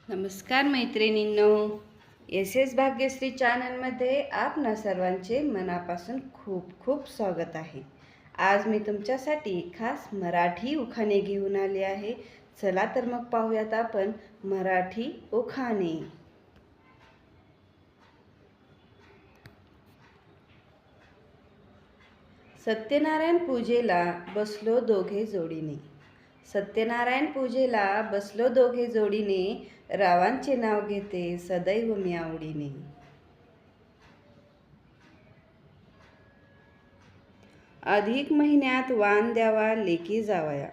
नमस्कार मैत्रिणींनो, एस भाग्यश्री चॅनलमध्ये आपणा सर्वांचे मनापासून खूप खूप स्वागत आहे। आज मी तुमच्यासाठी खास मराठी उखाणे घेऊन आले आहे। चला तर मग पाहूयात आपण मराठी उखाणे। सत्यनारायण पूजेला बसलो दोघे जोडीने। सत्यनारायण पूजेला बसलो दोघे जोडीने, रावांचे नाव घेते सदैव मी आवडीने। अधिक महिन्यात वाण द्यावा लेकी जावया।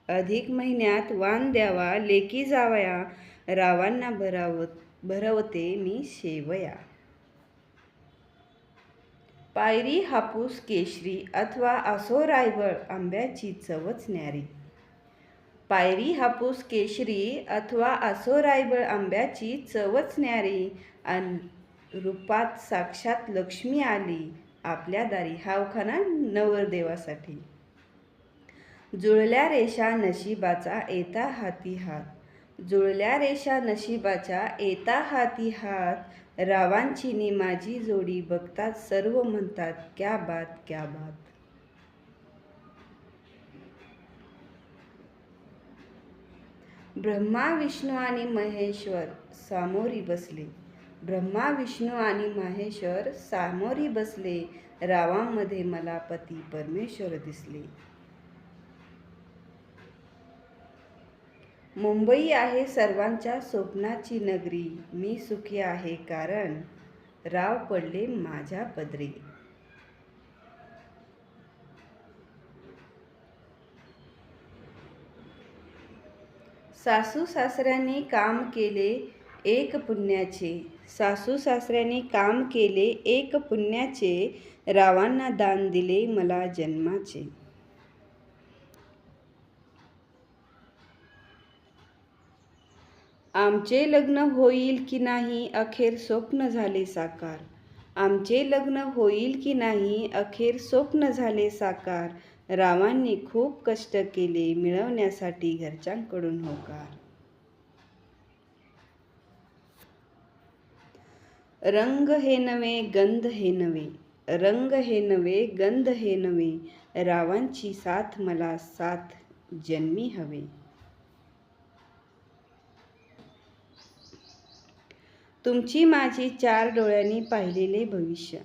अधिक महिन्यात वाण द्यावा लेकी जावया, रावांना भरवते मी शेवया। पायरी हापूस केशरी अथवा असो रायवळ, आंब्याची चवच न्यारी। पायरी हापूस केशरी अथवा असो रायवळ, आंब्याची चवच न्यारी। रूपात साक्षात लक्ष्मी आली आपल्या दारी। हा उखाणा नवरदेवासाठी। जुळल्या रेषा नशिबाचा येता हाती हात। जुळल्या रेषा नशिबाच्या येता हाती हात, रावांची नि माझी जोडी बघतात सर्व म्हणतात क्या बात क्या बात। ब्रह्मा विष्णू आणि महेश्वर सामोरी बसले। ब्रह्मा विष्णू आणि महेश्वर सामोरी बसले, रावांमध्ये मला पती परमेश्वर दिसले। मुंबई आहे सर्वांच्या स्वप्नाची नगरी, मी सुखी आहे कारण राव पडले माझ्या पदरी। सासू सासऱ्यांनी काम केले एक पुण्याचे। सासू सासऱ्यांनी काम केले एक पुण्याचे, रावांना दान दिले मला जन्माचे। आमचे लग्न होईल की नाही अखेर स्वप्न झाले साकार। आमचे लग्न होईल की नाही अखेर स्वप्न झाले साकार, रावांनी खूप कष्ट केले मिळवण्यासाठी घरच्यांकडून होकार। रंग हे नवे गंध हे नवे। रंग हे नवे गंध हे नवे, रावांची साथ मला साथ जन्मी हवे। तुमची माझी चार डोळ्यांनी पाहिलेले भविष्य।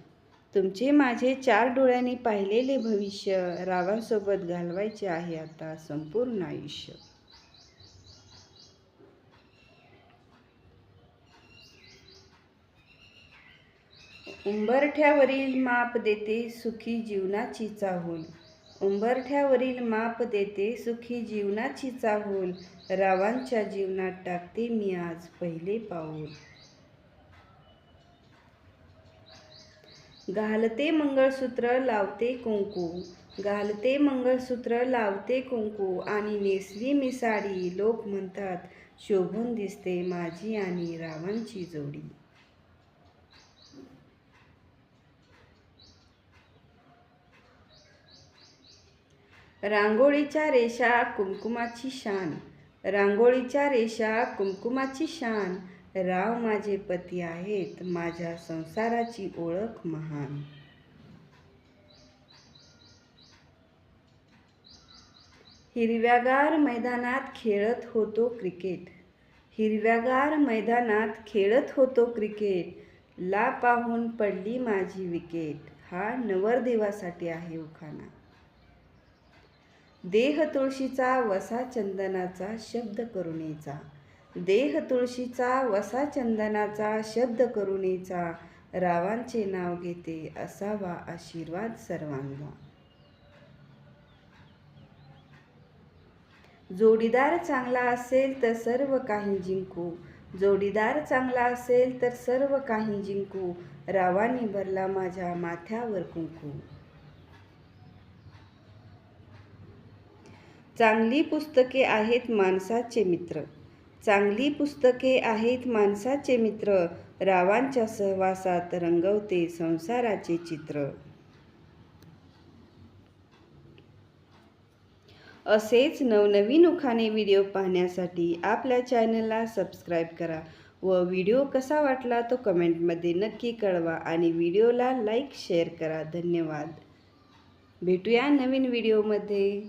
तुमचे माझे चार डोळ्यांनी पाहिलेले भविष्य, रावांसोबत घालवायचे आहे आता संपूर्ण आयुष्य। उंबरठ्यावरील माप देते सुखी जीवनाची चाहूल। उंबरठ्यावरील माप देते सुखी जीवनाची चाहूल, रावांच्या जीवनात टाकते मी आज पहिले पाऊल। घालते मंगळसूत्र लावते कुंकू। घालते मंगळसूत्र लावते कुंकू, आणि नेसली मी साडी, लोक म्हणतात शोभून दिसते माझी आणि रावांची जोडी। रांगोळीच्या रेषा कुमकुमाची शान। रांगोळीच्या रेषा कुमकुमाची शान, राव माझे पती आहेत माझ्या संसाराची ओळख महान। हिरव्यागार मैदानात खेळत होतो क्रिकेट। हिरव्यागार मैदानात खेळत होतो क्रिकेट, ला पाहून पडली माझी विकेट। हा नवरदेवासाठी आहे उखाणा। देह तुळशीचा वसा चंदनाचा शब्द करुणेचा। देह तुळशीचा वसा चंदनाचा शब्द करुणेचा, रावांचे नाव घेते असावा आशीर्वाद सर्वांचा। जोडीदार चांगला असेल तर सर्व काही जिंकू। जोडीदार चांगला असेल तर सर्व काही जिंकू, रावांनी भरला माझ्या माथ्यावर कुंकू। चांगली पुस्तके आहेत माणसाचे मित्र। चांगली पुस्तके आहेत माणसाचे मित्र, रावांच्या सहवासात रंगवते संसाराचे चित्र। असेच नवनवीन उखाणे व्हिडिओ पाहण्यासाठी आपल्या चॅनलला सबस्क्राईब करा व व्हिडिओ कसा वाटला तो कमेंटमध्ये नक्की कळवा आणि व्हिडिओला लाईक शेअर करा. धन्यवाद. भेटूया नवीन व्हिडिओमध्ये.